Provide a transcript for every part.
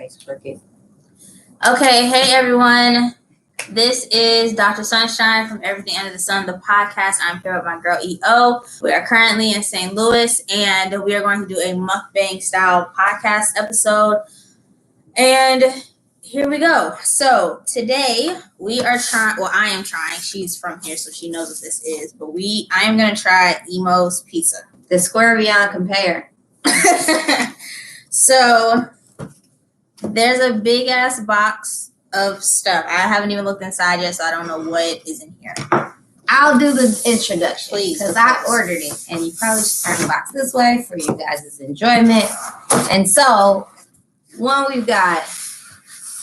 face crooked. Okay, hey everyone. This is Dr. Sunshine from Everything Under the Sun, the podcast. I'm here with my girl EO. We are currently in St. Louis, and we are going to do a mukbang style podcast episode. And here we go. So today we are trying. Well, I am trying. She's from here, so she knows what this is. But I am gonna try Emo's pizza. The square beyond compare. So there's a big ass box of stuff. I haven't even looked inside yet, so I don't know what is in here. I'll do the introduction, please, because I ordered it, and you probably should turn the box this way for you guys' enjoyment. And so, one, we've got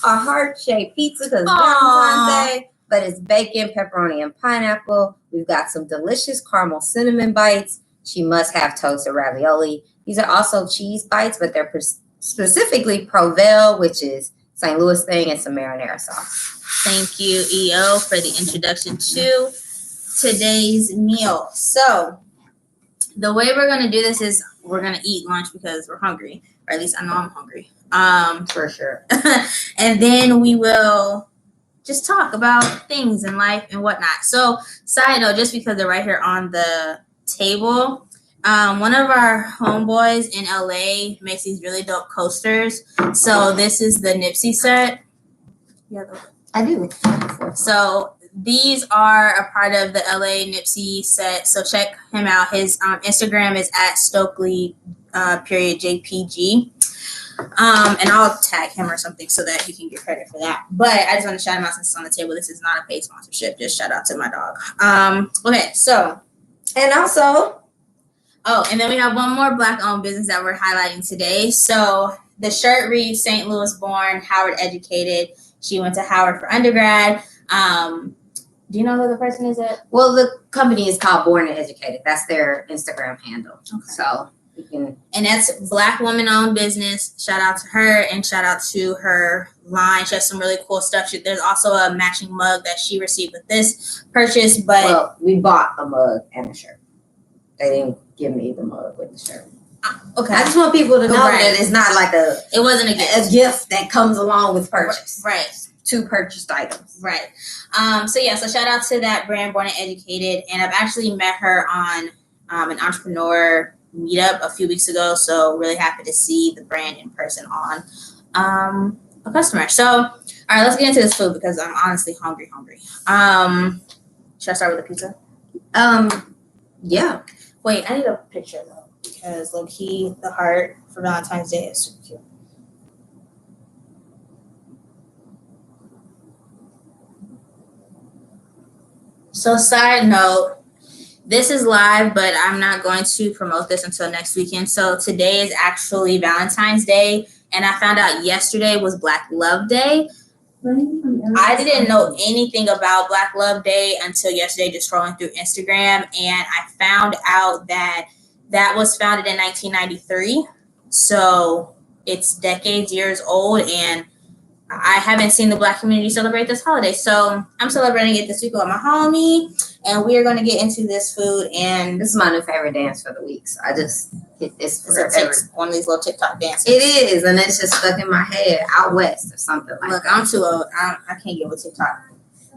a heart-shaped pizza because it's Valentine's Day, but it's bacon, pepperoni, and pineapple. We've got some delicious caramel cinnamon bites. She must have toasted ravioli. These are also cheese bites, but they're specifically Provel, which is St. Louis thing, and some marinara sauce. Thank you, EO, for the introduction to today's meal. So the way we're going to do this is we're going to eat lunch because we're hungry, or at least I know I'm hungry. For sure. And then we will just talk about things in life and whatnot. So side note, just because they're right here on the table, one of our homeboys in LA makes these really dope coasters. So this is the Nipsey set. Yeah, I do. So these are a part of the LA Nipsey set. So check him out. His Instagram is at Stokely.JPG. And I'll tag him or something so that he can get credit for that. But I just want to shout him out since it's on the table. This is not a paid sponsorship. Just shout out to my dog. Okay, so, and also, and then we have one more Black-owned business that we're highlighting today. So the shirt reads St. Louis born, Howard educated. She went to Howard for undergrad. Do you know who the person is? Well, the company is called Born and Educated. That's their Instagram handle. Okay. So you can. And that's Black woman-owned business. Shout out to her and shout out to her line. She has some really cool stuff. There's also a matching mug that she received with this purchase. But we bought a mug and a shirt. They didn't give me the mug with the shirt. Okay. I just want people to know that it's not like it wasn't a gift that comes along with purchase. Right. Two purchased items. Right. So shout out to that brand, Born and Educated. And I've actually met her on an entrepreneur meetup a few weeks ago. So really happy to see the brand in person on a customer. So, all right, let's get into this food because I'm honestly hungry. Should I start with the pizza? Yeah. Wait, I need a picture though because low-key, the heart for Valentine's Day is super cute. So side note, this is live, but I'm not going to promote this until next weekend. So today is actually Valentine's Day, and I found out yesterday was Black Love Day. I didn't know anything about Black Love Day until yesterday, just scrolling through Instagram, and I found out that was founded in 1993. So it's years old, and I haven't seen the Black community celebrate this holiday. So I'm celebrating it this week with my homie, and we are going to get into this food. And this is my new favorite dance for the week. So I just hit this one of these little TikTok dances. It is, and it's just stuck in my head out west or something like Look, that. I'm too old. I can't get with TikTok.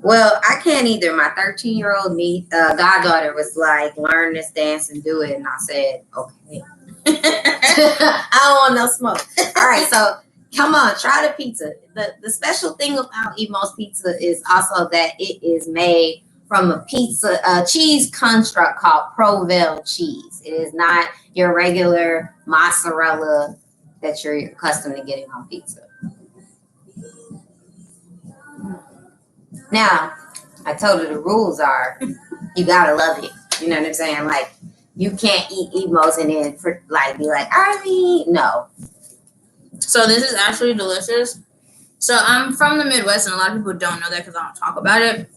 Well, I can't either. My 13-year-old goddaughter was like, learn this dance and do it. And I said, okay. I don't want no smoke. All right, so come on, try the pizza. The special thing about Emo's pizza is also that it is made from a cheese construct called Provel cheese. It is not your regular mozzarella that you're accustomed to getting on pizza. Now, I told her the rules are you gotta love it. You know what I'm saying? Like, you can't eat Emo's and then be like, no. So this is actually delicious. So I'm from the Midwest, and a lot of people don't know that because I don't talk about it.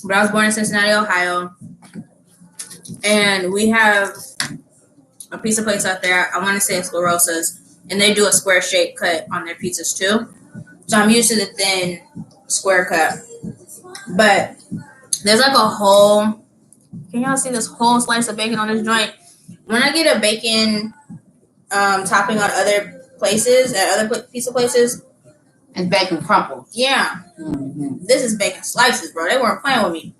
But I was born in Cincinnati, Ohio. And we have a pizza place out there. I want to say it's La Rosa's. And they do a square shape cut on their pizzas too. So I'm used to the thin square cut. But there's like a whole, can y'all see this whole slice of bacon on this joint? When I get a bacon topping on other places, at other pizza places, It's bacon crumbles. Yeah. Mm-hmm. This is bacon slices, bro. They weren't playing with me.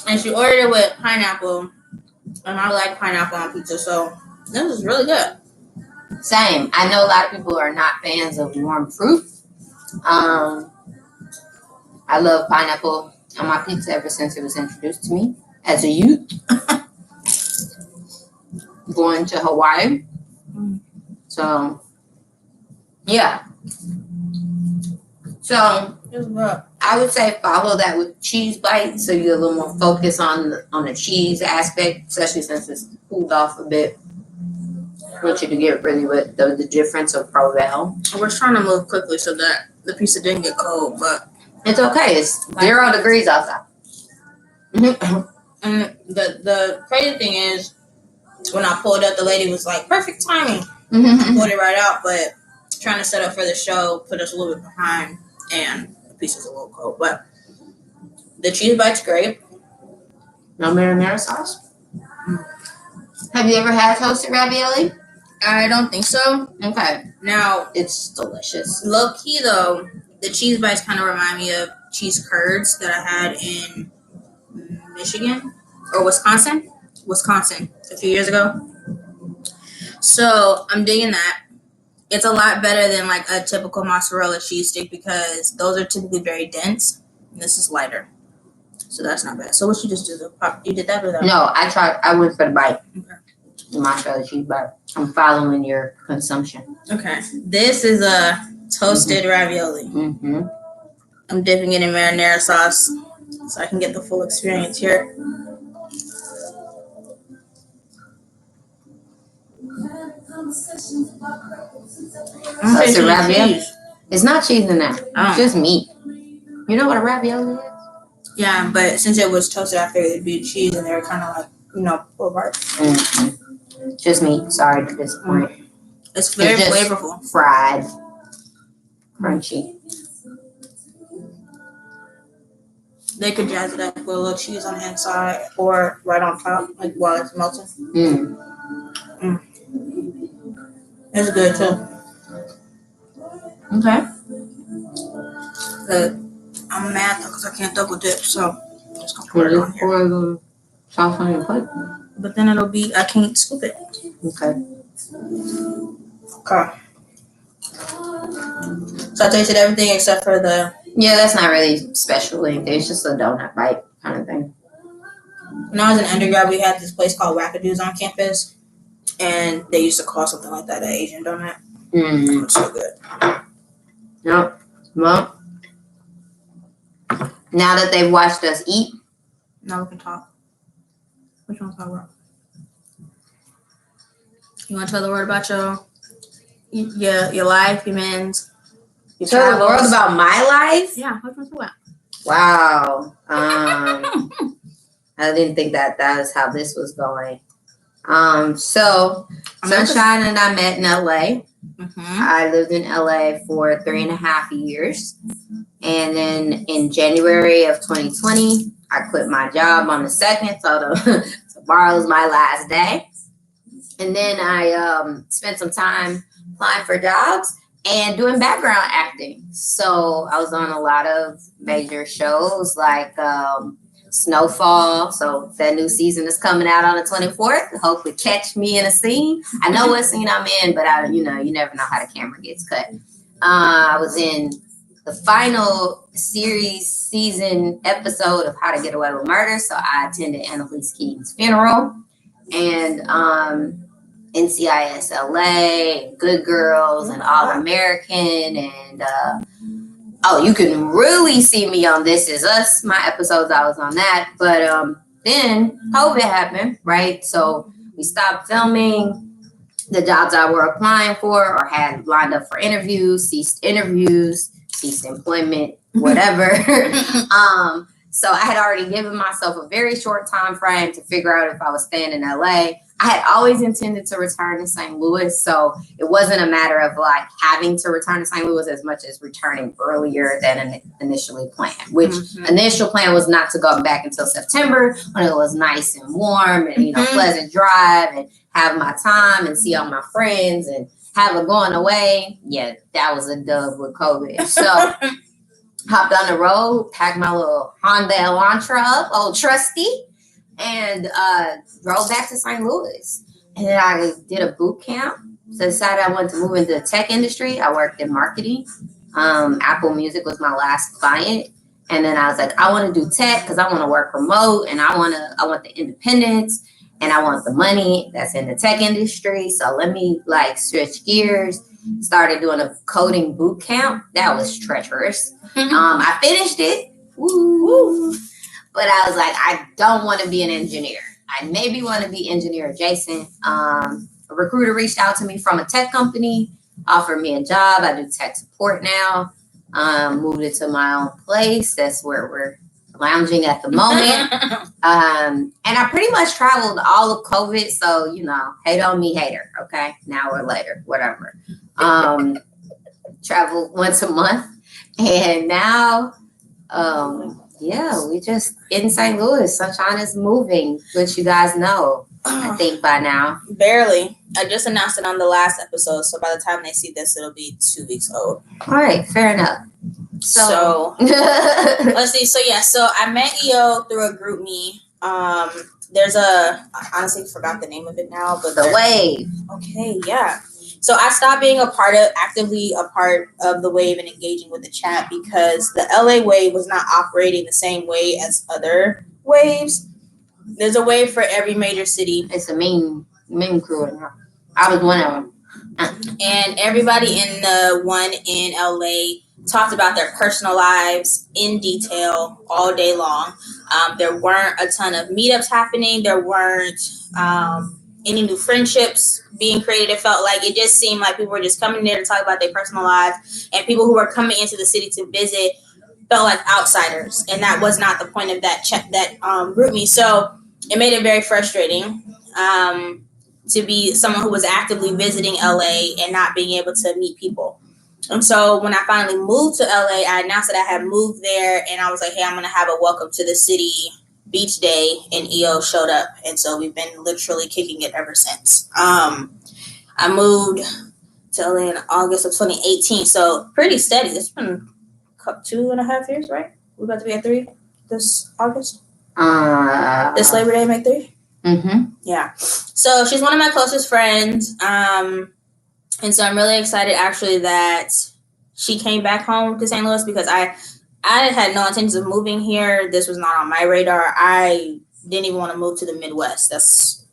And she ordered it with pineapple. And I like pineapple on pizza, so this is really good. Same. I know a lot of people are not fans of warm fruit. I love pineapple on my pizza ever since it was introduced to me as a youth. Going to Hawaii. So, yeah. So, I would say follow that with cheese bites so you get a little more focus on the cheese aspect, especially since it's cooled off a bit. I want you to get really with the difference of Provel. We're trying to move quickly so that the pizza didn't get cold, but it's okay. It's 0 degrees outside. And the crazy thing is, when I pulled up, the lady was like, perfect timing. I pulled it right out, but trying to set up for the show put us a little bit behind, and the pizza's a little cold. But the cheese bite's great. No marinara sauce? Have you ever had toasted ravioli? I don't think so. Okay. Now, it's delicious. Low key, though, the cheese bites kind of remind me of cheese curds that I had in Michigan or Wisconsin a few years ago. So I'm digging that. It's a lot better than like a typical mozzarella cheese stick because those are typically very dense and this is lighter. So that's not bad. So what you just do? You did that or that? No, I went for the bite. Okay. The mozzarella cheese bite. I'm following your consumption. Okay. This is a toasted ravioli. Mm-hmm. I'm dipping it in marinara sauce so I can get the full experience here. Toasted ravioli. It's not cheese in that. Oh. It's just meat. You know what a ravioli is? Yeah, but since it was toasted, I figured it'd be cheese, and they were kind of like, pull apart. Mm-hmm. Just meat. Sorry to disappoint. It's very flavorful. Fried. Crunchy. They could jazz it up with a little cheese on the inside or right on top, like while it's melting. It's good too. Okay. I'm mad though because I can't double dip, so I'm just gonna pour it on here. Pour the sauce on your plate. But then I can't scoop it. Okay. Okay. So I tasted everything except for the... Yeah, that's not really special. It's just a donut bite kind of thing. When I was in undergrad, we had this place called Wackadoos on campus, and they used to call something like that an Asian donut. Mm. It's so good. Yep. Well, now that they've watched us eat, now we can talk. Which one's my word? You want to tell the world about your life, your men's, your tell travels? the world about my life? Yeah, what you want? Wow. I didn't think that was how this was going. So Sunshine and I met in LA. Mm-hmm. I lived in LA for 3.5 years. And then in January of 2020, I quit my job on the 2nd. So tomorrow's my last day. And then I spent some time applying for jobs and doing background acting. So I was on a lot of major shows like Snowfall. So that new season is coming out on the 24th. Hopefully catch me in a scene. I know what scene I'm in, but you never know how the camera gets cut. I was in the final season episode of How to Get Away with Murder. So I attended Annalise Keating's funeral. And NCIS LA, Good Girls, and All American, and you can really see me on This Is Us, my episodes. I was on that, but then COVID happened, right? So we stopped filming. The jobs I were applying for or had lined up for interviews, ceased employment, whatever. So I had already given myself a very short time frame to figure out if I was staying in LA. I had always intended to return to St. Louis, so it wasn't a matter of like having to return to St. Louis as much as returning earlier than initially planned, which initial plan was not to go back until September when it was nice and warm and, pleasant drive and have my time and see all my friends and have a going away. Yeah, that was a dub with COVID. So hopped on the road, packed my little Honda Elantra up, old trusty, and drove back to St. Louis. And then I did a boot camp. So I decided I wanted to move into the tech industry. I worked in marketing. Apple Music was my last client. And then I was like, I want to do tech because I want to work remote and I want the independence and I want the money that's in the tech industry. So let me like switch gears. Started doing a coding boot camp. That was treacherous. I finished it. Woo. But I was like, I don't want to be an engineer. I maybe want to be engineer adjacent. A recruiter reached out to me from a tech company, offered me a job. I do tech support now. Moved into my own place. That's where we're lounging at the moment. And I pretty much traveled all of COVID. So, hate on me, hater. Okay. Now or later, whatever. Travel once a month. And now, we just in St. Louis. Sunshine is moving, which you guys know, I think by now. Barely. I just announced it on the last episode, so by the time they see this, it'll be 2 weeks old. All right, fair enough. So let's see. So I met EO through a group me. There's I honestly forgot the name of it now, but the Wave. Okay, yeah. So I stopped being actively a part of the Wave and engaging with the chat because the LA Wave was not operating the same way as other waves. There's a wave for every major city. It's a mean crew. I was one of them. And everybody in the one in LA talked about their personal lives in detail all day long. There weren't a ton of meetups happening. There weren't any new friendships being created. It felt like it just seemed like people were just coming there to talk about their personal lives, and people who were coming into the city to visit felt like outsiders, and that was not the point of that group me. So it made it very frustrating to be someone who was actively visiting LA and not being able to meet people. And so when I finally moved to LA, I announced that I had moved there, and I was like, hey, I'm going to have a welcome to the city beach day, and EO showed up. And so we've been literally kicking it ever since. I moved to LA in August of 2018, so pretty steady. It's been 2.5 years, right? We're about to be at 3 this August. This Labor Day make 3? Mm-hmm. Yeah. So she's one of my closest friends. And so I'm really excited actually that she came back home to St. Louis because I had no intentions of moving here. This was not on my radar. I didn't even want to move to the Midwest. That's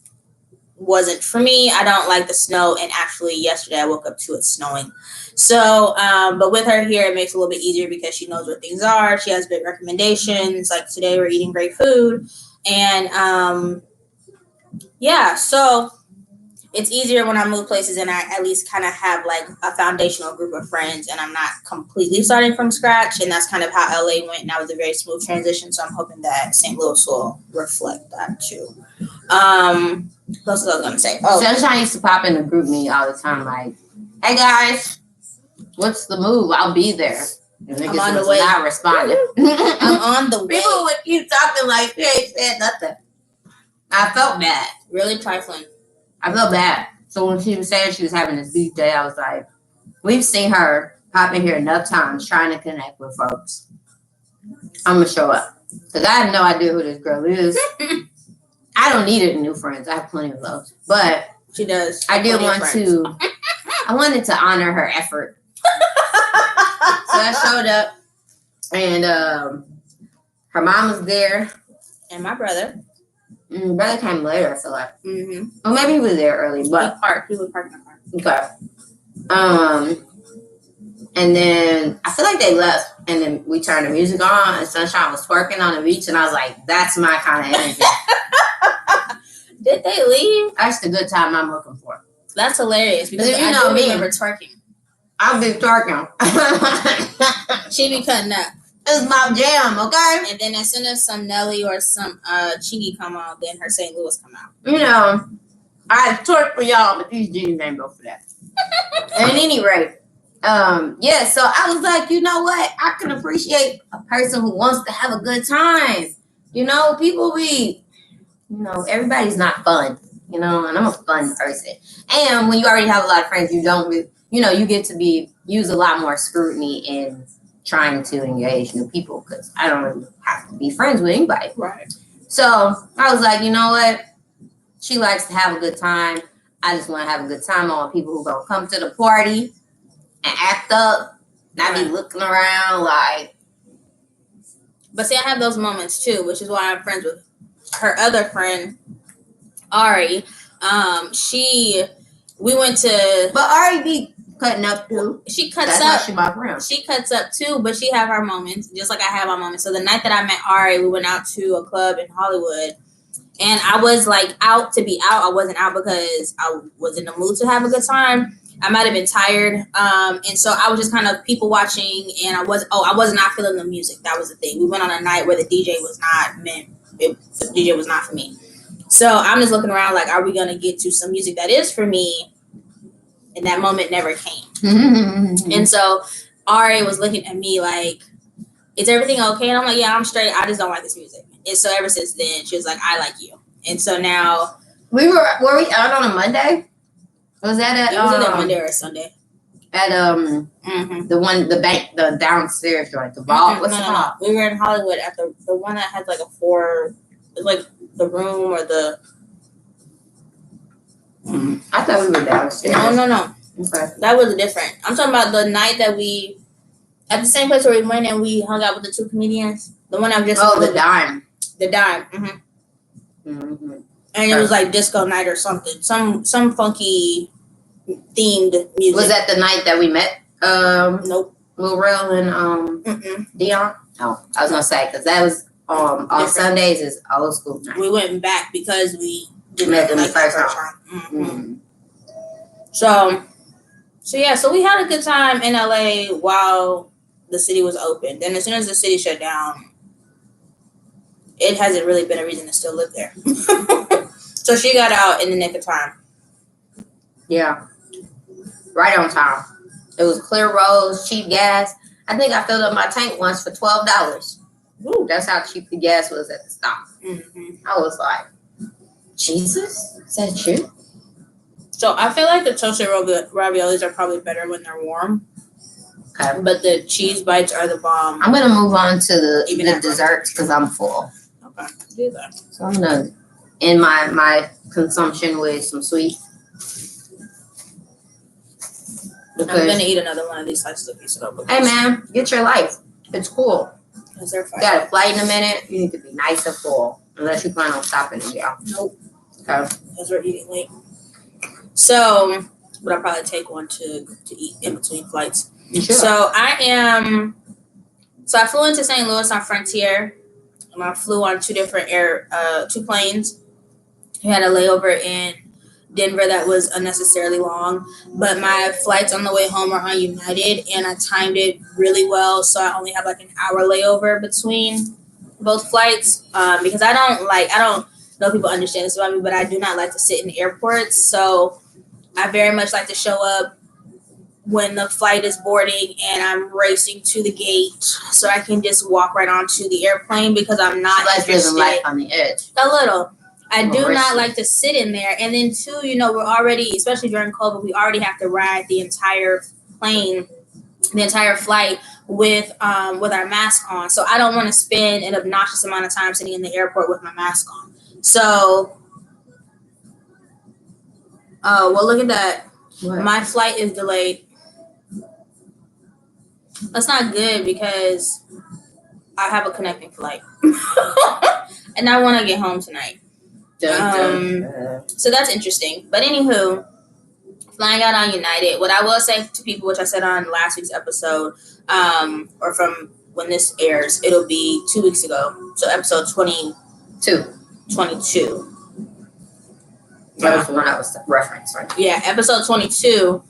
wasn't for me. I don't like the snow. And actually yesterday I woke up to it snowing. So, but with her here, it makes it a little bit easier because she knows where things are. She has great recommendations. Like today we're eating great food. And so it's easier when I move places and I at least kind of have like a foundational group of friends and I'm not completely starting from scratch. And that's kind of how LA went. And that was a very smooth transition. So I'm hoping that St. Louis will reflect that too. What else was I going to say? Oh, Sunshine used to pop in the group me all the time. Like, hey guys, what's the move? I'll be there. And I'm on the way. Not responding. I'm on the way. People would keep talking like they ain't said nothing. I felt bad. Really trifling. I felt bad. So when she was saying she was having this beach day, I was like, we've seen her pop in here enough times trying to connect with folks. I'm going to show up. Because I have no idea who this girl is. I don't need any new friends. I have plenty of those. But she does. I did want to, I wanted to honor her effort. So I showed up and her mom was there. And my brother. Brother came later, I feel like. Mm-hmm. Or maybe he was there early, but He was parked in the car. Okay. And then I feel like they left, and then we turned the music on, and Sunshine was twerking on the beach, and I was like, "That's my kind of energy." Did they leave? That's the good time I'm looking for. That's hilarious because you know me, remember twerking. I'll be twerking. She be cutting up. It's my jam, okay? And then as soon as some Nelly or some Chingy come on, then her St. Louis come out. You know, I twerk for y'all, but these jeans ain't built for that. At any rate, so I was like, you know what? I can appreciate a person who wants to have a good time. You know, people everybody's not fun. and I'm a fun person. And when you already have a lot of friends, you don't, you get to use a lot more scrutiny in trying to engage new people because I don't really have to be friends with anybody. Right. So I was like, you know what? She likes to have a good time. I just want to have a good time. I want people who gonna come to the party and act up, not be looking around like. But see, I have those moments too, which is why I'm friends with her other friend, Ari. We went to. But Ari be cutting up too. She cuts That's up. She my friend. She cuts up too, but she have her moments, just like I have my moments. So the night that I met Ari, we went out to a club in Hollywood. And I was like out to be out. I wasn't out because I was in the mood to have a good time. I might have been tired. And so I was just kind of people watching, and I was not feeling the music. That was the thing. We went on a night where the DJ was not the DJ was not for me. So I'm just looking around like, are we going to get to some music that is for me? And that moment never came. And so Ari was looking at me like, is everything okay? And I'm like, yeah, I'm straight. I just don't like this music. And so ever since then, she was like, I like you. And so now were we out on a Monday? Was that at it was either Monday or Sunday? At the downstairs joint, the ball. What's it called? We were in Hollywood at the one that had like like the room or the. I thought we were downstairs. No. Okay. That was different. I'm talking about the night that we at the same place where we went and we hung out with the two comedians. The one I just the Dime. The Dime. And it was like disco night or something. Some funky themed music. Was that the night that we met? Nope. Lil Rel and Dion? Oh, I was gonna say because that was on Sundays is old school night. We went back because we met them the first time. So yeah, so we had a good time in LA while the city was open. Then as soon as the city shut down, it hasn't really been a reason to still live there. So she got out in the nick of time. Yeah. Right on time. It was clear roads, cheap gas. I think I filled up my tank once for $12. Ooh, that's how cheap the gas was at the stop. I was like, Jesus, is that you? So I feel like the toasted raviolis are probably better when they're warm. Okay. But the cheese bites are the bomb. I'm going to move on to the desserts because I'm full. Okay, do that. So I'm going to end my consumption with some sweet. I'm going to eat another one of these slices of pizza. Hey, man, get your life. It's cool. Because they're fine. You got a flight in a minute. You need to be nice and full. Unless you plan on stopping in jail. Nope. Okay. Because we're eating late. So, but I'll probably take one to eat in between flights. Sure. So I flew into St. Louis on Frontier. And I flew on two planes. I had a layover in Denver that was unnecessarily long. But my flights on the way home are on United, and I timed it really well. So I only have like an hour layover between both flights. Because I don't know if people understand this about me, but I do not like to sit in airports. So I very much like to show up when the flight is boarding and I'm racing to the gate so I can just walk right onto the airplane because I'm not interested. Life on the edge. A little. I do not like to sit in there. And then too, we're already, especially during COVID, we already have to ride the entire plane, the entire flight with our mask on. So I don't want to spend an obnoxious amount of time sitting in the airport with my mask on. So, well, look at that. What? My flight is delayed. That's not good because I have a connecting flight. And I want to get home tonight. So that's interesting. But anywho, flying out on United, what I will say to people, which I said on last week's episode, or from when this airs, it'll be 2 weeks ago. So episode 22. That was the one I was referencing. Yeah, episode 22.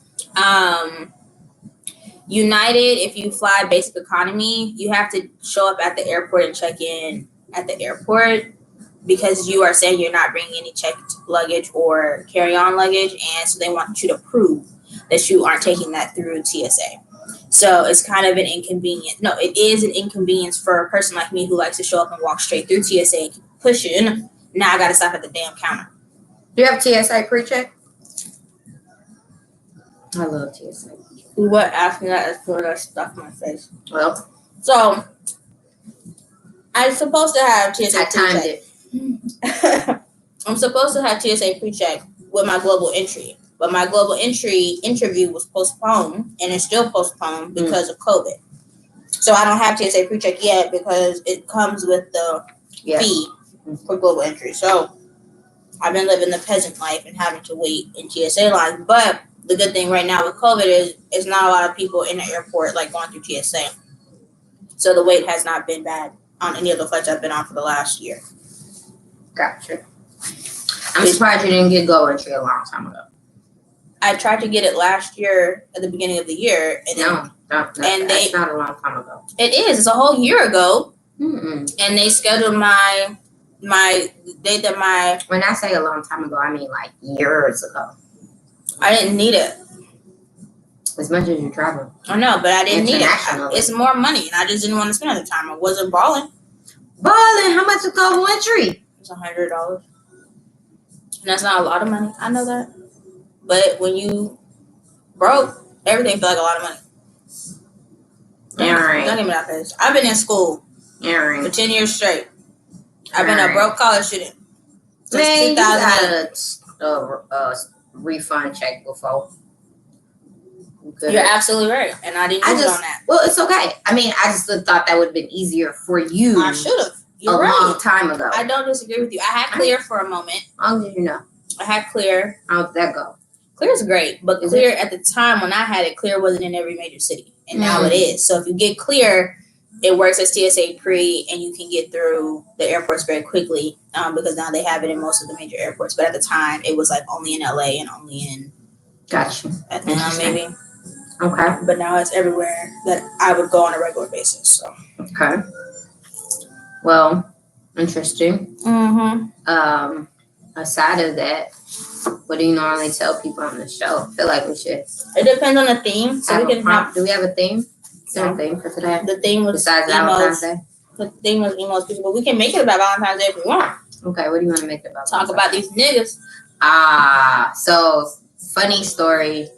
United, if you fly basic economy, you have to show up at the airport and check in at the airport because you are saying you're not bringing any checked luggage or carry-on luggage, and so they want you to prove that you aren't taking that through TSA. So it's kind of an inconvenience. No, it is an inconvenience for a person like me who likes to show up and walk straight through TSA and keep pushing. Now I got to stop at the damn counter. Do you have TSA pre-check? I love TSA. What asking that is for that stuff in my face. Well, so I'm supposed to have TSA I timed pre-check. it. I'm supposed to have TSA pre-check with my global entry, but my global entry interview was postponed, and it's still postponed because of COVID. So I don't have TSA pre-check yet because it comes with the fee for global entry. So I've been living the peasant life and having to wait in TSA lines. But the good thing right now with COVID is not a lot of people in the airport like going through TSA. So the wait has not been bad on any of the flights I've been on for the last year. Gotcha. I'm surprised you didn't get global entry a long time ago. I tried to get it last year at the beginning of the year. And that's not a long time ago. It is. It's a whole year ago. Mm-mm. And they scheduled my date that my... When I say a long time ago, I mean like years ago. I didn't need it. As much as you travel. I know, but I didn't need it. It's more money, and I just didn't want to spend at the time. I wasn't balling. Balling? How much is global entry? It's $100. And that's not a lot of money. I know that. But when you broke, everything felt like a lot of money. Right. Don't give me that face. I've been in school for 10 years straight. I've been a broke college student since 2000. You got a refund check before. You're absolutely right. And I didn't use it on that. Well, it's okay. I mean, I just thought that would have been easier for you. I should have. You're right. Long time ago. I don't disagree with you. I had Clear for a moment. How long did you know? I had Clear. How'd that go? Clear's great, but Clear at the time when I had it, Clear wasn't in every major city, and now it is. So if you get Clear, it works as TSA pre, and you can get through the airports very quickly because now they have it in most of the major airports. But at the time, it was like only in LA and only in Atlanta, maybe. Okay. But now it's everywhere that I would go on a regular basis. So. Okay. Well, interesting. Mm-hmm. Aside of that, what do you normally tell people on the show? I feel like we should. It depends on the theme. So we can have. Do we have a theme? Is there a theme for today? The theme was besides Valentine's Day. The theme was emos people, but we can make it about Valentine's Day if we want. Okay, what do you want to make it about? Talk about these niggas. So funny story.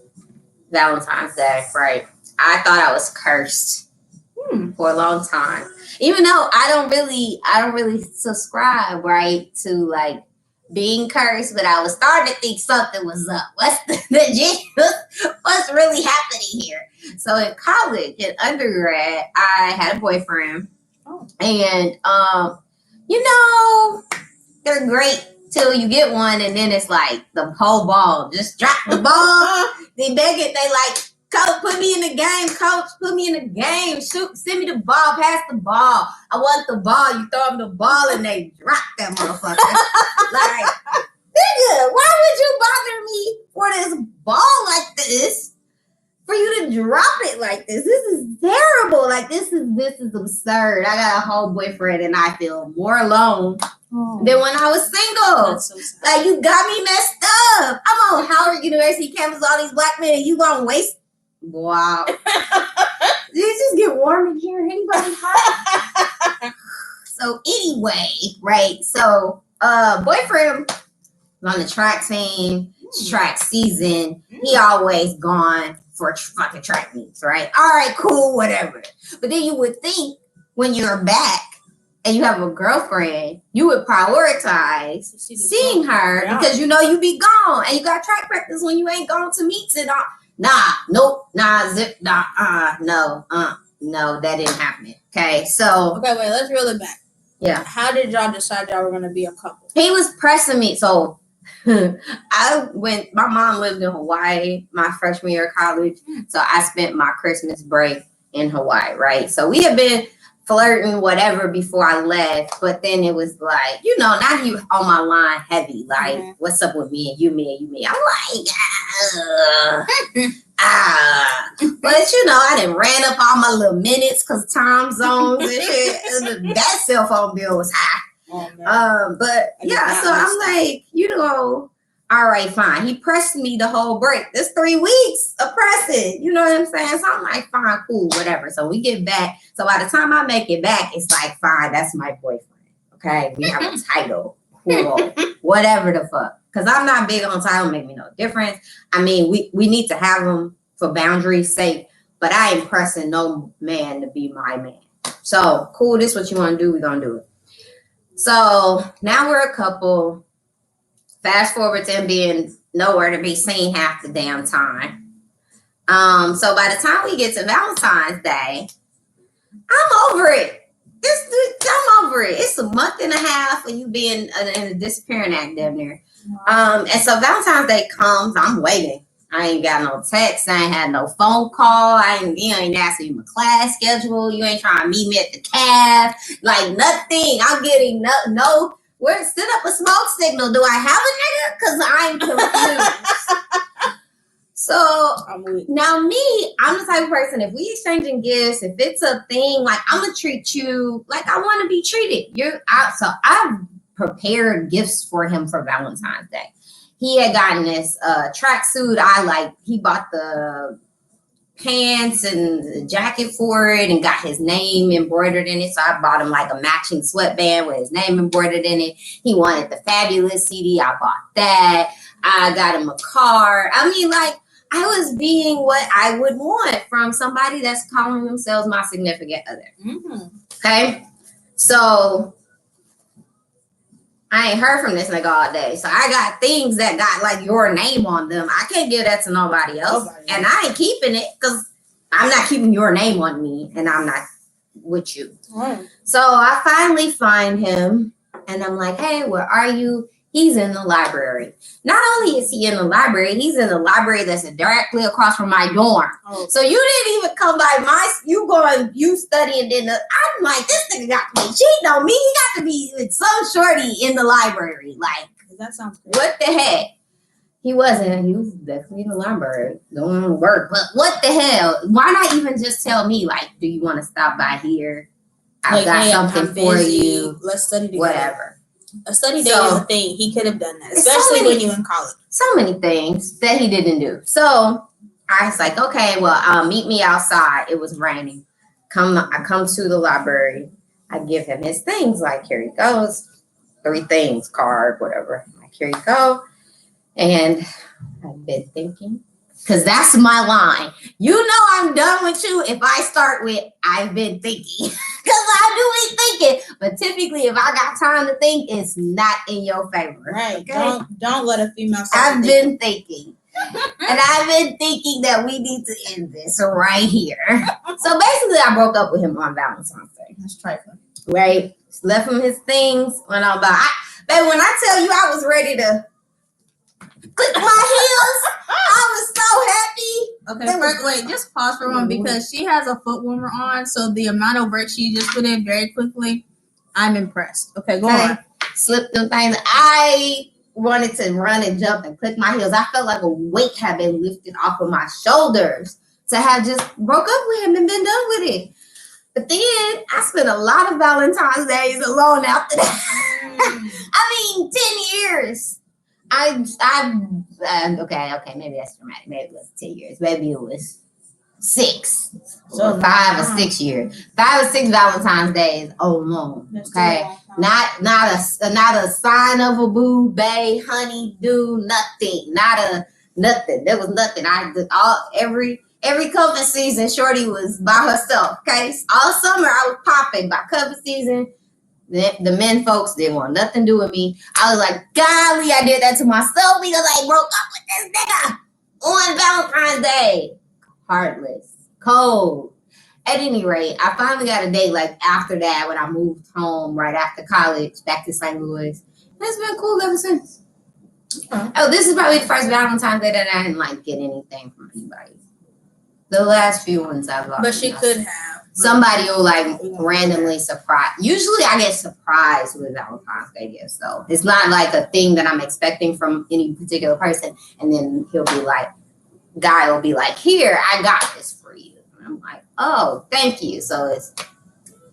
Valentine's Day, right? I thought I was cursed for a long time, even though I don't really subscribe, right, to like being cursed, but I was starting to think something was up. What's really happening here? So in college, in undergrad, I had a boyfriend, and they're great till you get one, and then it's like the whole ball. Just drop the ball. They beg it. They like, coach, put me in the game. Coach, put me in the game. Shoot, send me the ball. Pass the ball. I want the ball. You throw them the ball, and they drop that motherfucker. Like, nigga, why would you bother me for this ball like this? For you to drop it like this? This is terrible. Like, this is absurd. I got a whole boyfriend, and I feel more alone than when I was single. That's so sad. Like, you got me messed up. I'm on Howard University campus, all these black men, and you gonna waste. Wow. Did it just get warm in here? Anybody hot? So anyway, right? So boyfriend was on the track team, track season. He always gone for fucking track meets, right? All right, cool, whatever. But then you would think when you're back and you have a girlfriend, you would prioritize seeing her because you know you be gone and you got track practice when you ain't gone to meets and all. No, that didn't happen. Okay, so. Okay, wait, let's reel it back. Yeah. How did y'all decide y'all were going to be a couple? He was pressing me. So my mom lived in Hawaii my freshman year of college. So I spent my Christmas break in Hawaii, right? So we had been flirting, whatever, before I left. But then it was like, now you on my line heavy. Like, what's up with me and you, me and you, me? I'm like, But, I done ran up all my little minutes because time zones and shit. That cell phone bill was high. But, yeah, so I'm like, all right, fine. He pressed me the whole break. This 3 weeks of pressing. You know what I'm saying? So I'm like, fine, cool, whatever. So we get back. So by the time I make it back, it's like, fine, that's my boyfriend. Okay? We have a title. Cool. Whatever the fuck. because I'm not big on title, make me no difference. I mean, we need to have them for boundaries' sake, but I ain't pressing no man to be my man. So, cool, this is what you want to do, we're going to do it. So, now we're a couple. Fast forward to him being nowhere to be seen half the damn time. So, by the time we get to Valentine's Day, I'm over it. I'm over it. It's a month and a half of you being in a disappearing act down there. And so Valentine's Day comes, I'm waiting. I ain't got no text. I ain't had no phone call. You ain't asking me my class schedule. You ain't trying to meet me at the caf. Like nothing. I'm getting no. Where stood up a smoke signal? Do I have a nigga? Because I'm confused. So now me, I'm the type of person, if we exchanging gifts, if it's a thing, like I'm gonna treat you like I want to be treated. So I've prepared gifts for him for Valentine's Day. He had gotten this tracksuit. He bought the pants and the jacket for it and got his name embroidered in it. So I bought him like a matching sweatband with his name embroidered in it. He wanted the Fabulous CD. I bought that. I got him a car. I mean, like, I was being what I would want from somebody that's calling themselves my significant other. Mm-hmm. Okay? So I ain't heard from this nigga all day. So I got things that got like your name on them. I can't give that to nobody else. And I ain't keeping it because I'm not keeping your name on me and I'm not with you. Mm. So I finally find him and I'm like, hey, where are you? He's in the library. Not only is he in the library, he's in the library that's directly across from my dorm. Oh. So you didn't even come by you studying in the, I'm like, this nigga got to be cheating on me. He got to be with some shorty in the library. Like, that sounds great. What the heck? He wasn't. He was definitely in the library doing work. But what the hell? Why not even just tell me, like, do you want to stop by here? I've got something for you. Let's study together. Whatever. A study day is a thing. He could have done that, especially when you were in college. So many things that he didn't do. So I was like, okay, well, meet me outside. It was raining. I come to the library. I give him his things. Like, here he goes. 3 things, card, whatever. Like, here you go. And I've been thinking, because that's my line. You know I'm done with you if I start with, I've been thinking. Because I do be thinking. But typically, if I got time to think, it's not in your favor. Right. Okay? Don't let a female I've been thinking. And I've been thinking that we need to end this right here. So basically, I broke up with him on Valentine's Day. That's trifling. Right? Left him his things. Went on by. Baby, when I tell you I was ready to click my heels, I was so happy. Okay, first, wait, just pause for a moment because she has a foot warmer on, so the amount of work she just put in very quickly, I'm impressed. Okay, go on. Slipped them things. I wanted to run and jump and click my heels. I felt like a weight had been lifted off of my shoulders to have just broke up with him and been done with it. But then I spent a lot of Valentine's days alone after that. I mean, 10 years. Okay, maybe that's dramatic. Maybe it was 10 years. Maybe it was 6. So 5 or 6 years. 5 or 6 Valentine's days alone. Okay. Not a sign of a boo, bae, honey, do nothing. Nothing. There was nothing. I did every cuffing season, shorty was by herself. Okay. All summer I was popping. By cuffing season, the men folks didn't want nothing to do with me. I was like, golly, I did that to myself because I broke up with this nigga on Valentine's Day. Heartless. Cold. At any rate, I finally got a date like after that when I moved home right after college back to St. Louis. And it's been cool ever since. Okay. Oh, this is probably the first Valentine's Day that I didn't like get anything from anybody. The last few ones I've lost. But she could have. Somebody will like randomly surprise. Usually I get surprised with Valentine's Day gifts, though. It's not like a thing that I'm expecting from any particular person. And then guy will be like, here, I got this for you. And I'm like, oh, thank you. So it's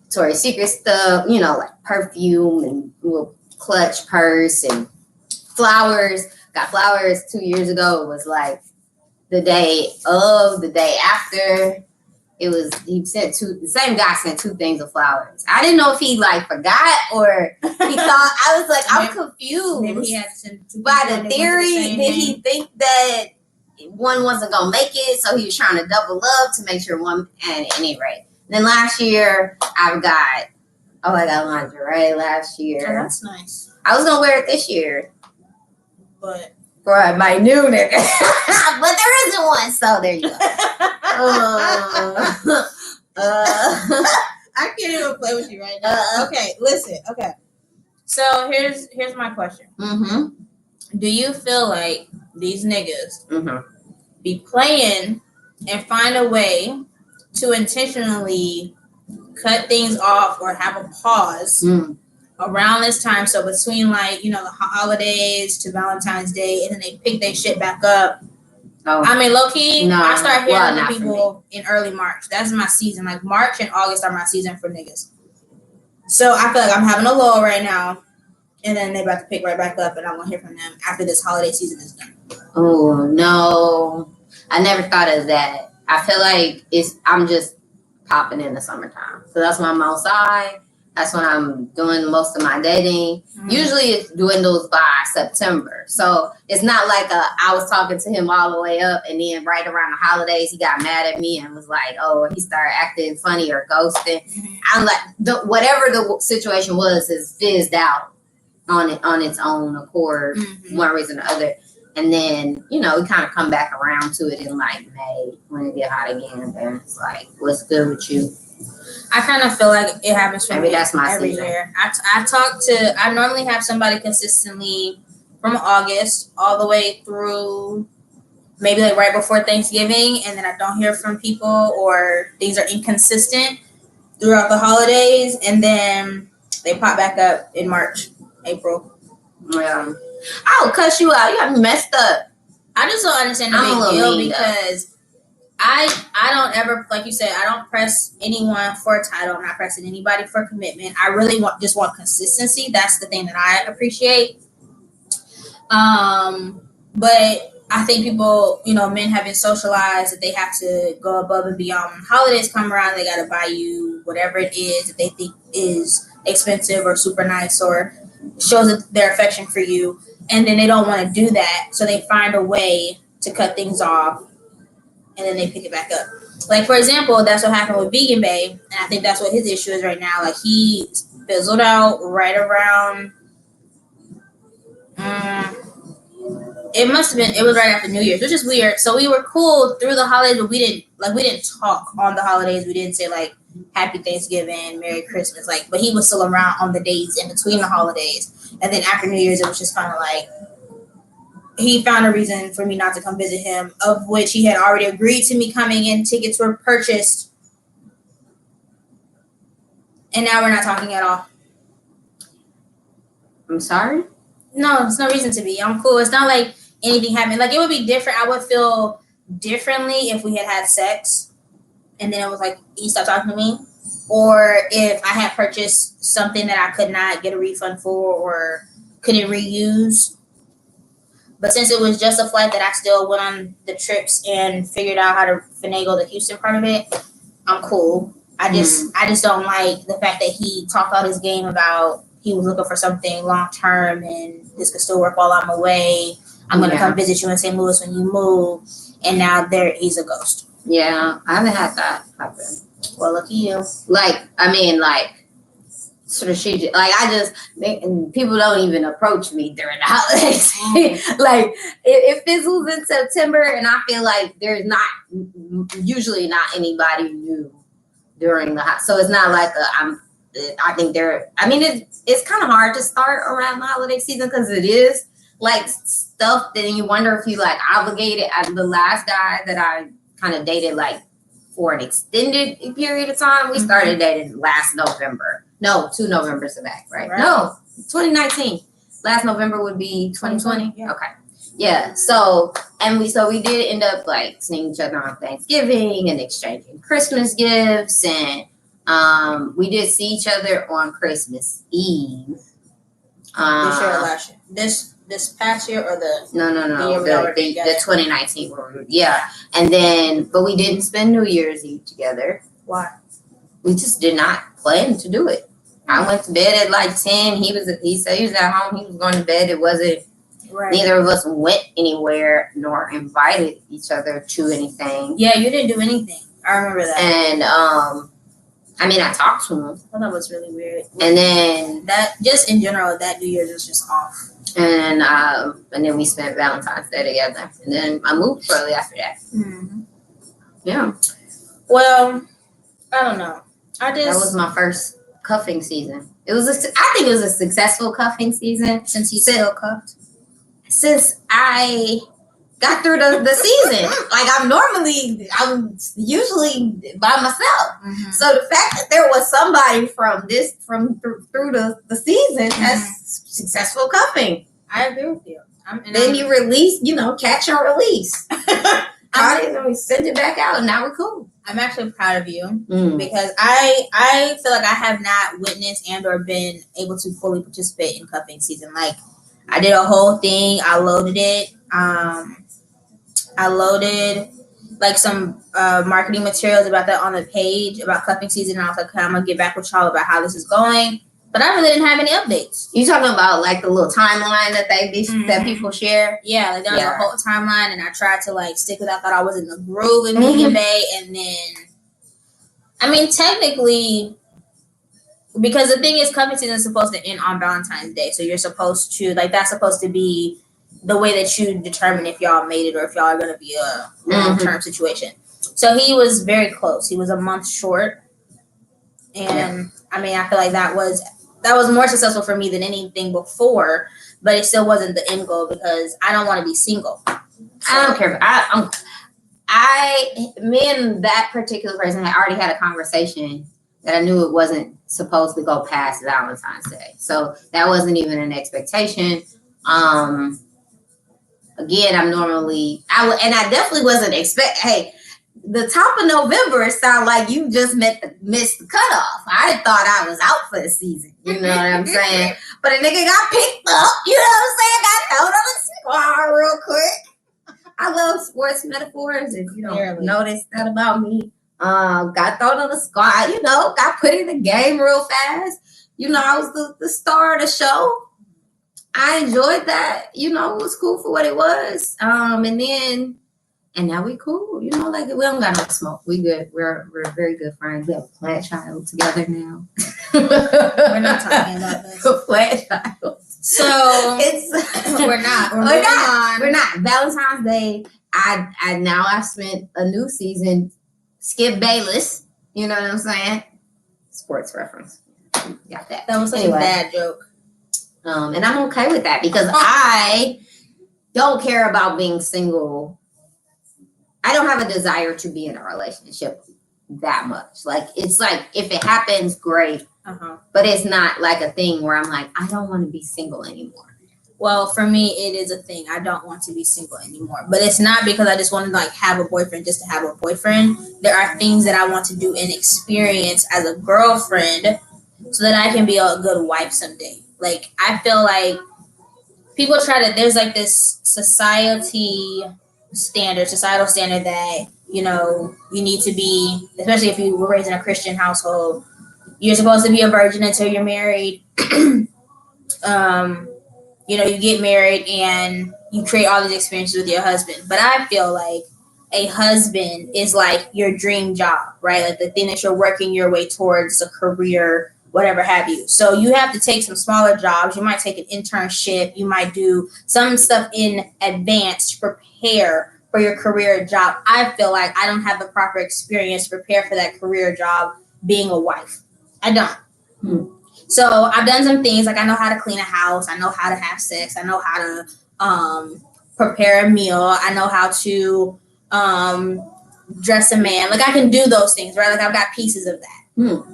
Victoria's Secret stuff, like perfume and little clutch purse and flowers. Got flowers 2 years ago. It was like the day after he sent the same guy sent 2 things of flowers. I didn't know if he like forgot or he thought. I was like, I'm confused. Maybe he had to send 2 by the theory. Did he think that one wasn't gonna make it, so he was trying to double up to make sure one? And at any rate, then last year I got lingerie last year. Oh, that's nice. I was gonna wear it this year, but for my new nigga, but there isn't one, so there you go. I can't even play with you right now. Okay, listen. Okay, so here's my question. Mm-hmm. Do you feel like these niggas mm-hmm. be playing and find a way to intentionally cut things off or have a pause around this time? So between like, you know, the holidays to Valentine's Day, and then they pick their shit back up. Oh. I mean, low key, no, I start hearing from people in early March. That's my season. Like March and August are my season for niggas. So I feel like I'm having a lull right now, and then they about to pick right back up, and I'm gonna hear from them after this holiday season is done. Oh no, I never thought of that. I feel like I'm just popping in the summertime, so that's when I'm outside. That's when I'm doing most of my dating. Mm-hmm. Usually it dwindles by September. So it's not like I was talking to him all the way up, and then right around the holidays, he got mad at me and was like, oh, he started acting funny or ghosting. Mm-hmm. I'm like, whatever the situation was is fizzed out on its own accord, one reason or the other. And then, you know, we kind of come back around to it in like May when it get hot again. And it's like, what's good with you? I kind of feel like it happens for me that's my every season. year. I normally have somebody consistently from August all the way through maybe like right before Thanksgiving, and then I don't hear from people or things are inconsistent throughout the holidays, and then they pop back up in March, April. Yeah. I'll cuss you out. You got me messed up. I just don't understand the big deal because I don't ever, like you said, I don't press anyone for a title. I'm not pressing anybody for commitment. I really just want consistency. That's the thing that I appreciate. But I think people, you know, men have been socialized that they have to go above and beyond. When holidays come around, they got to buy you whatever it is that they think is expensive or super nice or shows their affection for you. And then they don't want to do that. So they find a way to cut things off. And then they pick it back up. Like, for example, that's what happened with Vegan Bae. And I think that's what his issue is right now. Like, he fizzled out right around... it was right after New Year's, which is weird. So we were cool through the holidays, but we didn't talk on the holidays. We didn't say, like, Happy Thanksgiving, Merry Christmas. Like, but he was still around on the days in between the holidays. And then after New Year's, it was just kind of like... he found a reason for me not to come visit him, of which he had already agreed to me coming in. Tickets were purchased. And now we're not talking at all. I'm sorry? No, there's no reason to be. I'm cool. It's not like anything happened. Like, it would be different. I would feel differently if we had sex. And then it was like, he stopped talking to me. Or if I had purchased something that I could not get a refund for or couldn't reuse. But since it was just a flight that I still went on the trips and figured out how to finagle the Houston part of it, I'm cool. I just don't like the fact that he talked all his game about he was looking for something long term and this could still work while I'm away. I'm gonna come visit you in St. Louis when you move, and now he's a ghost. Yeah, I haven't had that happen. Well, look at you. Strategic. Like, people don't even approach me during the holidays. Like, it fizzles in September, and I feel like there's usually not anybody new during so it's not like it's kind of hard to start around the holiday season because it is like stuff that you wonder if you like obligated. The last guy that I kind of dated like for an extended period of time, we started dating last November. No, 2 Novembers back, right? No, 2019. Last November would be 2020. Yeah. Okay. Yeah. So we did end up like seeing each other on Thanksgiving and exchanging Christmas gifts, and we did see each other on Christmas Eve. This year or last year? this past year or the No. the 2019 yeah. And then, but we didn't spend New Year's Eve together. Why? We just did not plan to do it. I went to bed at like 10. He said he was at home. He was going to bed. It wasn't. Right. Neither of us went anywhere nor invited each other to anything. Yeah, you didn't do anything. I remember that. And I mean, I talked to him. Well, that was really weird. And then that, just in general, that New Year's was just off. And then we spent Valentine's Day together. And then I moved shortly after that. Mm-hmm. Yeah. Well, I don't know. That was my first cuffing season. I think it was a successful cuffing season. Since he still cuffed? Since I got through the season. Like I'm usually by myself. Mm-hmm. So the fact that there was somebody through the season, that's successful cuffing. I agree with you. Then you release, catch and release. Caught it and we sent it back out and now we're cool. I'm actually proud of you because I feel like I have not witnessed and or been able to fully participate in cuffing season. Like I did a whole thing. I loaded it. I loaded like some marketing materials about that on the page about cuffing season. And I was like, okay, I'm going to get back with y'all about how this is going. But I really didn't have any updates. You talking about like the little timeline that that people share? Yeah, like there was a whole timeline, and I tried to like stick with. I thought I was in the groove in Vegan Bay, and then, I mean, technically, because the thing is, cuffing season is supposed to end on Valentine's Day, so you're supposed to that's supposed to be the way that you determine if y'all made it or if y'all are going to be a long-term situation. So he was very close. He was a month short, and I mean, I feel like that was more successful for me than anything before, but it still wasn't the end goal because I don't want to be single. So. I don't care. Me and that particular person had already had a conversation that I knew it wasn't supposed to go past Valentine's Day. So that wasn't even an expectation. Again, I definitely wasn't hey, the top of November, it sounded like you just missed the cutoff. I thought I was out for the season. You know what I'm saying? But a nigga got picked up. You know what I'm saying? Got thrown on the squad real quick. I love sports metaphors. If you don't notice that about me, got thrown on the squad. Got put in the game real fast. I was the star of the show. I enjoyed that. It was cool for what it was. And now we cool, like we don't got no smoke. We good. We're very good friends. We have a plant child together now. We're not talking about this. A plant child. So we're not. We're not. Valentine's Day. I've spent a new season. Skip Bayless. You know what I'm saying? Sports reference. Got that. That was such a bad joke. And I'm okay with that because I don't care about being single. I don't have a desire to be in a relationship that much. Like, it's like, if it happens, great. But it's not like a thing where I'm like, I don't want to be single anymore. Well, for me, it is a thing. I don't want to be single anymore. But it's not because I just want to like have a boyfriend just to have a boyfriend. There are things that I want to do and experience as a girlfriend so that I can be a good wife someday. Like, I feel like people there's like this societal standard that, you need to be, especially if you were raised in a Christian household, you're supposed to be a virgin until you're married. You get married and you create all these experiences with your husband. But I feel like a husband is like your dream job, right? Like the thing that you're working your way towards, a career, whatever have you. So you have to take some smaller jobs. You might take an internship. You might do some stuff in advance to prepare for your career job. I feel like I don't have the proper experience to prepare for that career job being a wife. I don't. So I've done some things, like I know how to clean a house. I know how to have sex. I know how to prepare a meal. I know how to dress a man. Like I can do those things, right? Like I've got pieces of that.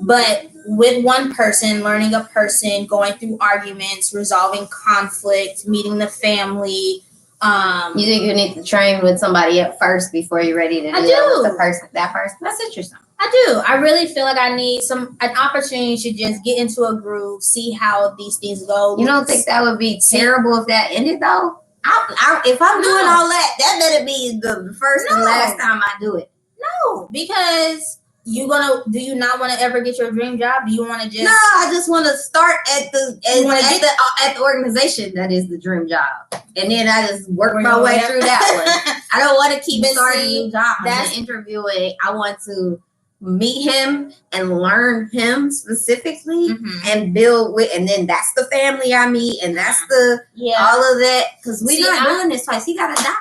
But with one person, learning a person, going through arguments, resolving conflict, meeting the family, You think you need to train with somebody at first before you're ready to deal with that person? That's interesting. I do. I really feel like I need an opportunity to just get into a groove, see how these things go. You don't think that would be terrible if that ended though? If I'm doing all that, that better be the first and last time I do it. No, because do you not want to ever get your dream job? Do you want to just? No, I just want to start at the organization that is the dream job, and then I just work my way through that one. I don't want to keep starting new jobs. That's interviewing. I want to meet him and learn him specifically and build with, and then that's the family I meet, and that's all of that, because we're not doing this twice. He gotta die.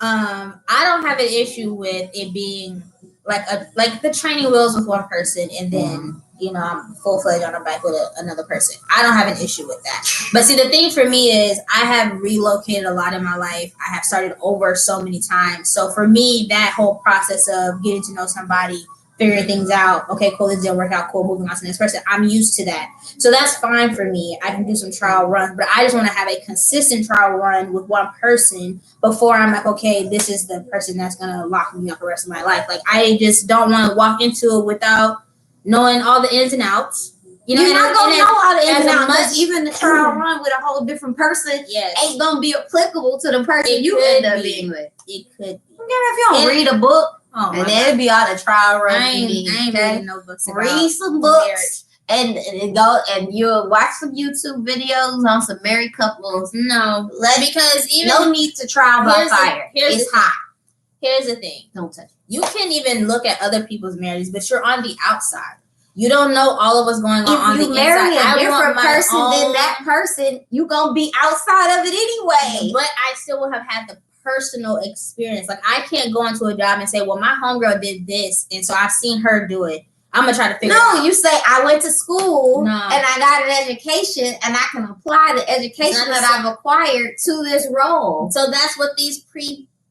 I don't have an issue with it being like the training wheels with one person, and then I'm full-fledged on a bike with another person. I don't have an issue with that. But see, the thing for me is I have relocated a lot in my life. I have started over so many times. So for me, that whole process of getting to know somebody, figuring things out, okay, cool, this didn't work out, cool, moving on to the next person, I'm used to that. So that's fine for me. I can do some trial runs, but I just want to have a consistent trial run with one person before I'm like, okay, this is the person that's going to lock me up the rest of my life. Like, I just don't want to walk into it without knowing all the ins and outs. You're not going to know all the ins and outs, because even the trial run with a whole different person ain't going to be applicable to the person you end up being with. It could be. If you don't read a book, and there'd be all the trial runs. I ain't reading no books. Read some books and go and you'll watch some YouTube videos on some married couples. No, because even no need to trial by fire. It's hot. Here's the thing. Don't touch it. You can't even look at other people's marriages, but you're on the outside. You don't know all of what's going on the inside. If you marry a different person than that person, you're going to be outside of it anyway. But I still will have had the personal experience. Like, I can't go into a job and say, well, my homegirl did this, and so I've seen her do it. I'm going to try to figure it out. No, you say, I went to school and I got an education, and I can apply the education that I've acquired to this role. So that's what these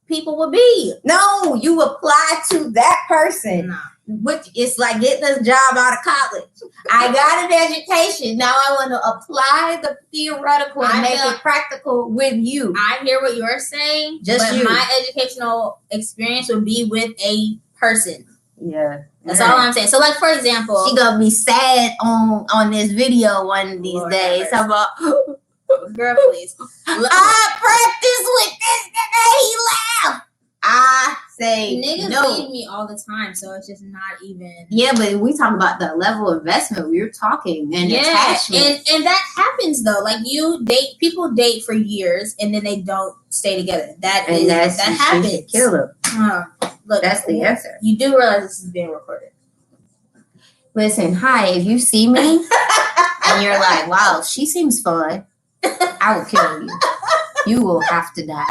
people would be. No, you apply to that person. No. Which it's like getting a job out of college. I got an education. Now I want to apply the theoretical and make it practical with you. I hear what you're saying. But my educational experience would be with a person. Yeah. That's all I'm saying. So, like, for example, she gonna be sad on this video one of these days. How about, girl, please. I practice with this guy. He laughed. I say niggas no. leave me all the time, so it's just not even. Yeah, but we talk about the level of investment. We're talking and attachment, and that happens though. Like, people date for years and then they don't stay together. That happens. Kill them. Look, that's the answer. You do realize this is being recorded. Listen, hi. If you see me and you're like, "Wow, she seems fun," I will kill you. You will have to die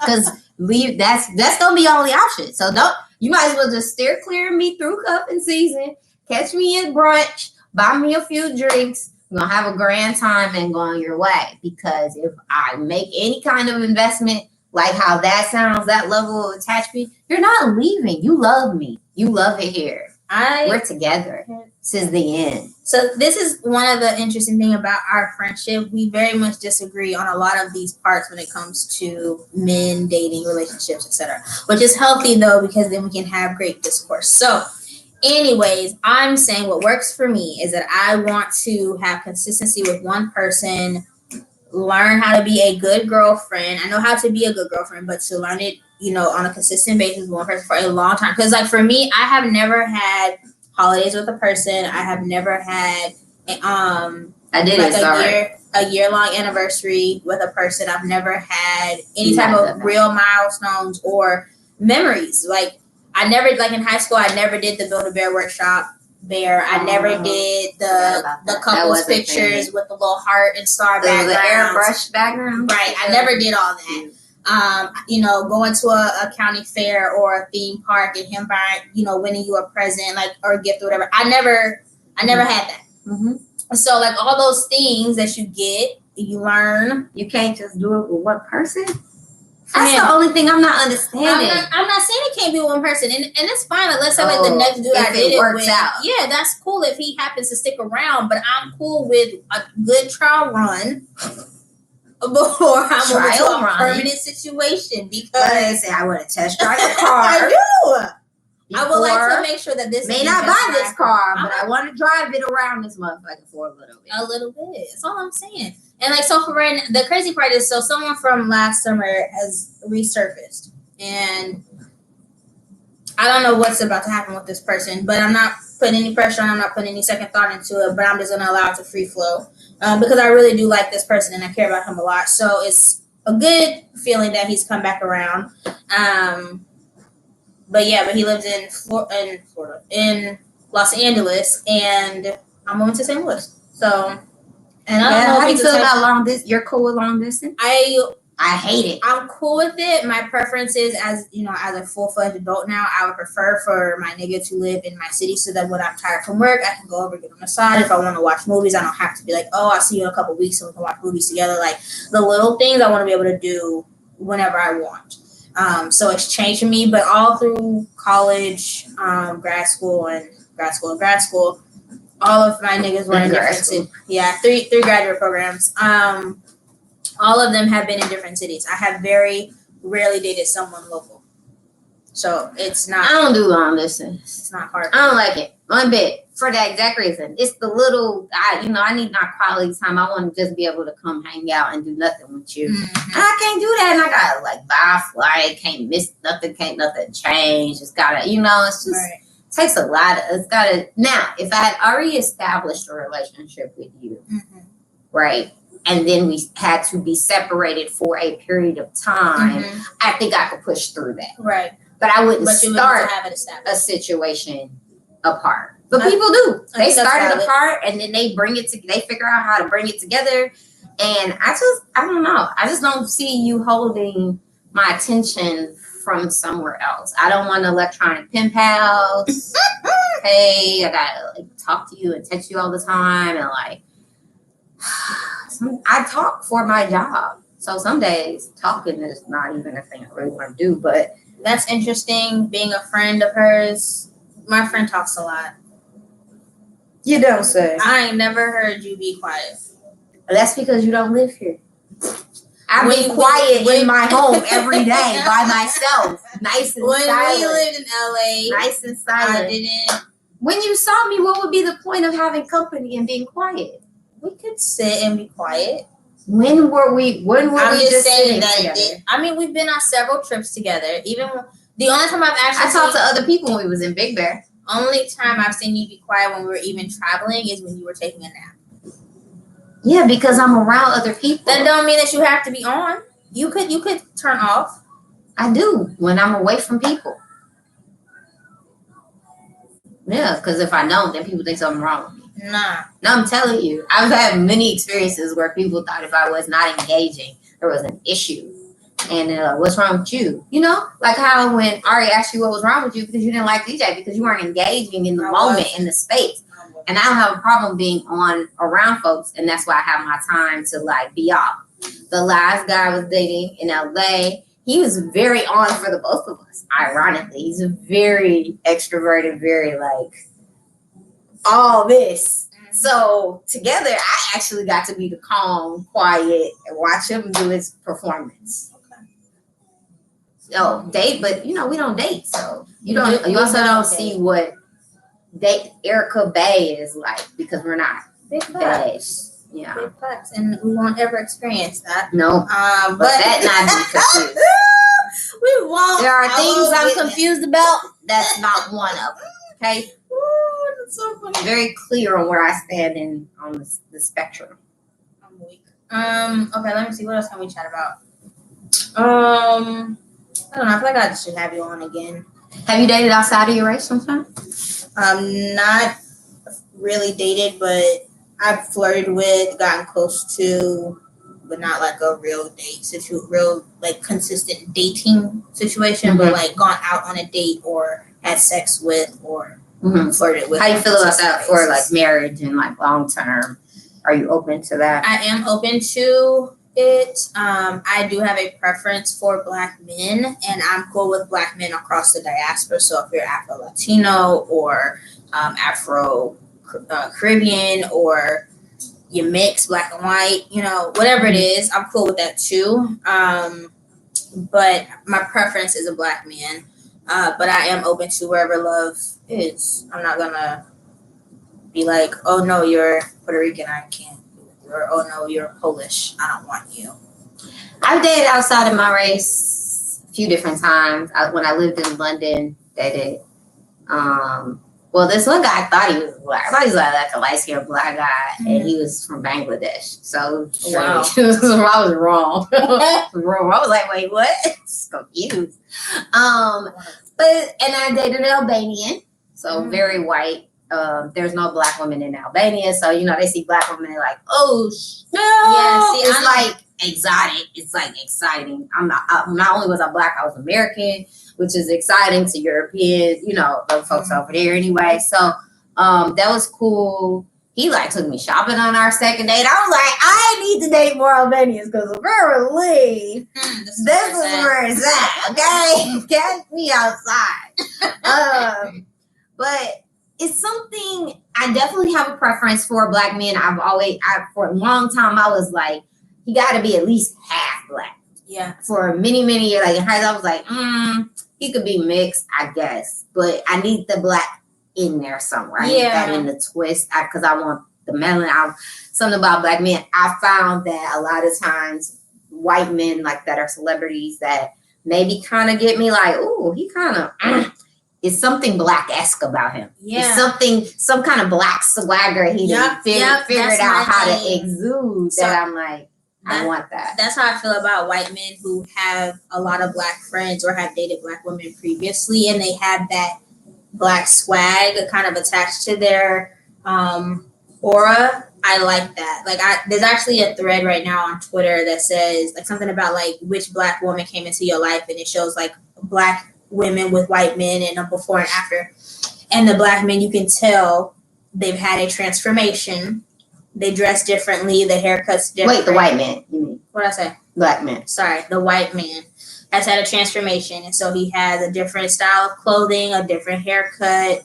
because. That's gonna be your only option. So you might as well just steer clear of me through cuffing season. Catch me at brunch, buy me a few drinks. We're gonna have a grand time and go on your way. Because if I make any kind of investment, like how that sounds, that level of attachment, you're not leaving. You love me. You love it here. We're together. This is the end. So this is one of the interesting things about our friendship. We very much disagree on a lot of these parts when it comes to men, dating, relationships, etc. Which is healthy though, because then we can have great discourse. So anyways, I'm saying what works for me is that I want to have consistency with one person, learn how to be a good girlfriend. I know how to be a good girlfriend, but to learn it, on a consistent basis with one person for a long time. Because like for me, I have never had holidays with a person. I have never had a year-long anniversary with a person. I've never had any type of real milestones or memories. Like I never, like in high school, I never did the Build-A-Bear workshop there. I never did the couples pictures with the little heart and star background. The airbrush background. Right. I never did all that. Going to a county fair or a theme park and him buying, winning you a present, like, or a gift or whatever. I never had that. Mm-hmm. So like all those things that you get, you learn. You can't just do it with one person. That's the only thing I'm not understanding. I'm not saying it can't be one person, and it's fine. Like, let's say like the next dude I did it with, yeah, that's cool if he happens to stick around. But I'm cool with a good trial run before I'm over to a run. permanent situation because I say I want to test drive a car. I do. Before, I would like to make sure that this may not buy this car, but I want to drive it around this motherfucker for a little bit. A little bit. That's all I'm saying. And like, so for right now, the crazy part is, so someone from last summer has resurfaced, and I don't know what's about to happen with this person, but I'm not putting any pressure on. I'm not putting any second thought into it, but I'm just gonna allow it to free flow because I really do like this person and I care about him a lot. So it's a good feeling that he's come back around. But he lives in Florida, in Los Angeles, and I'm moving to St. Louis. So, and I don't know how do you feel about long distance? You're cool with long distance? I hate it. I'm cool with it. My preference is, as a full-fledged adult now, I would prefer for my nigga to live in my city so that when I'm tired from work, I can go over and get a massage. If I want to watch movies, I don't have to be like, oh, I'll see you in a couple weeks and we can watch movies together. Like, the little things I want to be able to do whenever I want. So it's changed for me, but all through college, grad school, all of my niggas were in different cities. Yeah, three graduate programs. All of them have been in different cities. I have very rarely dated someone local. So it's not. I don't do long distance. It's not hard. I don't like it one bit for that exact reason. It's the little, I need my quality time. I want to just be able to come hang out and do nothing with you. Mm-hmm. And I can't do that. And I gotta buy a flight. Can't miss nothing. Can't nothing change. It's gotta, it's just takes a lot. It's gotta. Now, if I had already established a relationship with you, right? And then we had to be separated for a period of time, I think I could push through that. Right. But I wouldn't start a situation apart. But people do. They start it apart and then they they figure out how to bring it together. And I don't know. I just don't see you holding my attention from somewhere else. I don't want electronic pen pals. Hey, I gotta talk to you and text you all the time and I talk for my job. So some days talking is not even a thing I really want to do, but that's interesting. Being a friend of hers, my friend talks a lot. You don't say. I ain't never heard you be quiet. That's because you don't live here. I've been quiet in my home every day by myself. Nice and silent. When we lived in LA, nice and silent. I didn't. When you saw me, what would be the point of having company and being quiet? We could sit and be quiet. When were we just saying that? We've been on several trips together. Even the only time I talked to other people when we was in Big Bear. Only time I've seen you be quiet when we were even traveling is when you were taking a nap. Yeah, because I'm around other people. That don't mean that you have to be on. You could turn off. I do when I'm away from people. Yeah, because if I don't, then people think something wrong with me. Nah. No, I'm telling you. I've had many experiences where people thought if I was not engaging, there was an issue. And they're like, what's wrong with you? Like how when Ari asked you what was wrong with you because you didn't like DJ because you weren't engaging in the moment, in the space. And I don't have a problem being on around folks. And that's why I have my time to be off. The last guy I was dating in LA, he was very on for the both of us. Ironically, he's a very extroverted, very all this. So together, I actually got to be the calm, quiet, and watch him do his performance. Okay. So date, but we don't date. So you also don't see what Erica Bay is like because we're not big facts. Yeah, big facts, and we won't ever experience that. No, but that not be confused. We won't. There are things I'm confused about. That's not one of them. Okay. That's so funny. Very clear on where I stand on the spectrum. I'm weak. Okay, let me see. What else can we chat about? I don't know. I feel like I should have you on again. Have you dated outside of your race sometime? Not really dated, but I've flirted with, gotten close to, but not a real date consistent dating situation, but gone out on a date or had sex with or flirted with. How you feel about that for marriage and long term? Are you open to that? I am open to it. I do have a preference for Black men, and I'm cool with Black men across the diaspora. So if you're Afro-Latino or Afro-Caribbean or you mix black and white, whatever it is, I'm cool with that too. But my preference is a black man. But I am open to wherever love is. I'm not gonna be like, oh no, you're Puerto Rican, I can't do it. Or oh no, you're Polish, I don't want you. I've dated outside of my race a few different times. When I lived in London, dated. Well, this one guy thought he was black. I thought he was like a light-skinned black guy, and he was from Bangladesh. So wow, I was wrong. I was like, wait, what? Confused. And I dated an Albanian, so very white. There's no black women in Albania, so they see black women, they're like, oh no. Yeah, see, it's like exotic. It's like exciting. Not only was I black, I was American, which is exciting to Europeans, the folks over there anyway. So that was cool. He took me shopping on our second date. I was like, I need to date more Albanians because apparently this is where it's at. Okay, catch me outside. But it's something I definitely have a preference for black men. For a long time I was like, he got to be at least half black. Yeah. For many years, in high school, I was like, he could be mixed, I guess, but I need the black in there somewhere. I need that in the twist because I want the melanin. Something about black men. I found that a lot of times white men that are celebrities that maybe kind of get me like, ooh, he kind of it's something black-esque about him. Yeah. It's some kind of black swagger he figured out how to exude that I'm like, I want that. That's how I feel about white men who have a lot of black friends or have dated black women previously, and they have that black swag kind of attached to their aura. I like that. There's actually a thread right now on Twitter that says something about which black woman came into your life, and it shows black women with white men and a before and after. And the black men, you can tell they've had a transformation. They dress differently. The haircut's different. Wait, the white man, you mean? What did I say? Black man. Sorry, the white man has had a transformation. And so he has a different style of clothing, a different haircut.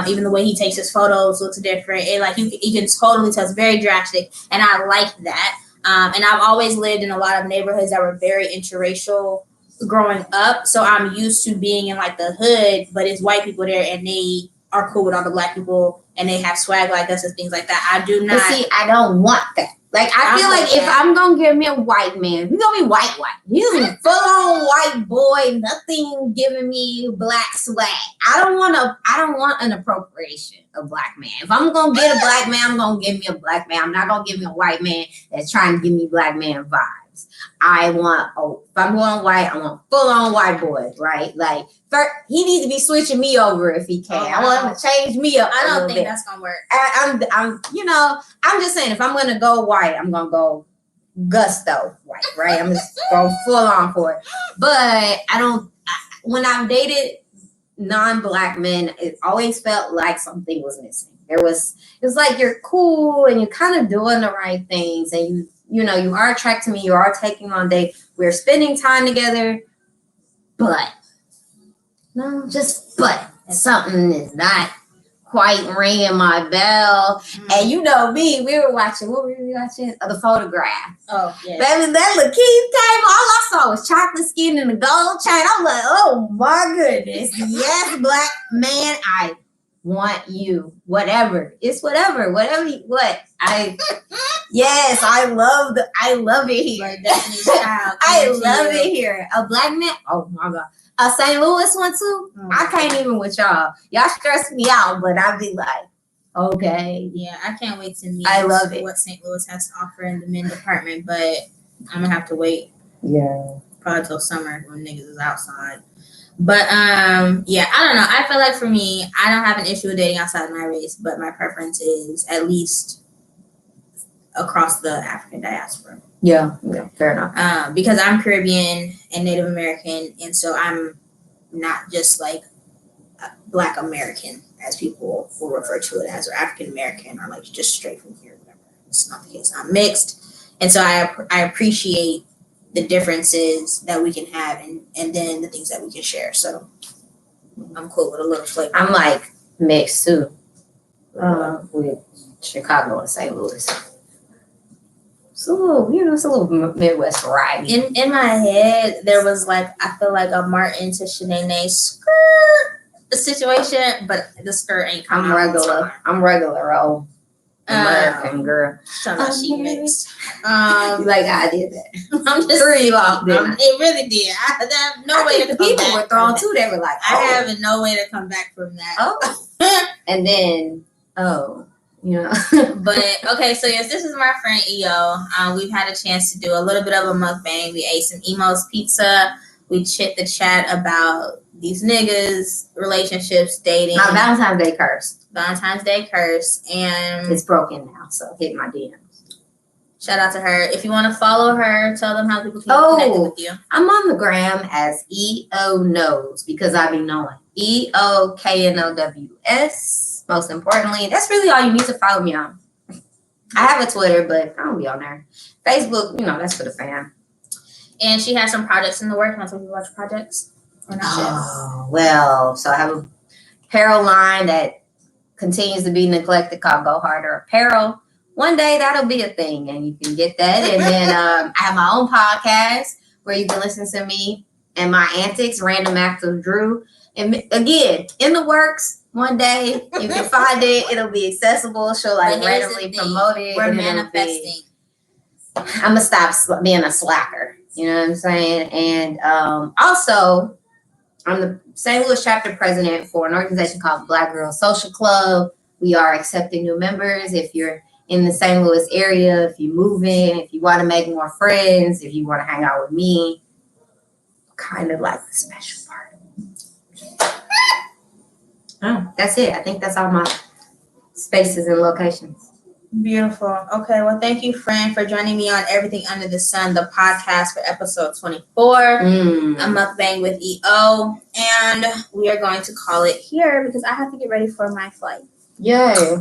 Even the way he takes his photos looks different. You can totally tell. It's very drastic. And I like that. And I've always lived in a lot of neighborhoods that were very interracial growing up. So I'm used to being in the hood, but it's white people there and they are cool with all the black people and they have swag like us and things like that. I do not. But see, I don't want that. I feel like if I'm gonna give me a white man, he's gonna be white. He's a full-on white boy, nothing giving me black swag. I don't want an appropriation of black man. If I'm gonna get a black man, I'm gonna give me a black man. I'm not gonna give me a white man that's trying to give me black man vibes. If I'm going white, I want full-on white boys, right? He needs to be switching me over if he can. I want him to change me up. I don't think that's gonna work. I'm just saying, if I'm gonna go white, I'm gonna go gusto white, right? I'm just going full on for it. But when I've dated non-black men, it always felt like something was missing. It was you're cool and you're kind of doing the right things, and you are attracted to me, you are taking on dates, we're spending time together, but something is not quite ringing my bell. And me, we were watching, what were we watching? The Photograph. Oh, yeah. Baby, that Lakeith came, all I saw was chocolate skin and a gold chain. I'm like, oh my goodness. Yes, black man, I want you. Whatever. It's whatever. Yes, I love it here. I love it here. A black man, oh my God. A St. Louis one too. I can't even with y'all. Y'all stress me out, but I'd be like, okay. Yeah, I can't wait to meet what St. Louis has to offer in the men department, but I'm gonna have to wait. Yeah. Probably till summer when niggas is outside. But I don't know. I feel like for me, I don't have an issue with dating outside my race, but my preference is at least across the African diaspora. Yeah, fair enough. Because I'm Caribbean and Native American, and so I'm not just Black American, as people will refer to it as, or African American, or just straight from here, whatever. It's not the case. I'm mixed, and so I appreciate the differences that we can have, and then the things that we can share. So I'm cool with a little flavor. I'm mixed too, with Chicago and St. Louis. It's a little, it's a little Midwest variety. In my head, there was like, I feel like a Martin to Shanae skirt situation, but the skirt ain't coming. I'm regular old American girl. Something she mixed. Like I did that. I'm just threw you off. It really did. I have no way to come people back. Were thrown too. They were like, I have no way to come back from that. Oh, and then But okay, so yes, this is my friend EO. We've had a chance to do a little bit of a mukbang. We ate some Emo's pizza. We chit the chat about these niggas, relationships, dating. My Valentine's Day curse. And it's broken now, so hit my DMs. Shout out to her. If you want to follow her, tell them how people can connect with you. I'm on the gram as EO Knows because I be knowing. EOKNOWS. Most importantly, that's really all you need to follow me on. I have a Twitter, but I don't be on there. Facebook, that's for the fam. And she has some projects in the works. Want to watch projects? Or not yet? Well, so I have a apparel line that continues to be neglected called Go Harder Apparel. One day that'll be a thing, and you can get that. And then I have my own podcast where you can listen to me and my antics, Random Acts of Drew. And again, in the works. One day you can find it. It'll be accessible. She'll randomly promote it. We're manifesting. I'm gonna stop being a slacker. You know what I'm saying? And also, I'm the St. Louis chapter president for an organization called Black Girls Social Club. We are accepting new members. If you're in the St. Louis area, if you're moving, if you want to make more friends, if you want to hang out with me, kind of like the special part. Oh, that's it. I think that's all my spaces and locations. Beautiful. Okay. Well, thank you, friend, for joining me on Everything Under the Sun, the podcast for episode 24. A mukbang with EO. And we are going to call it here because I have to get ready for my flight. Yay.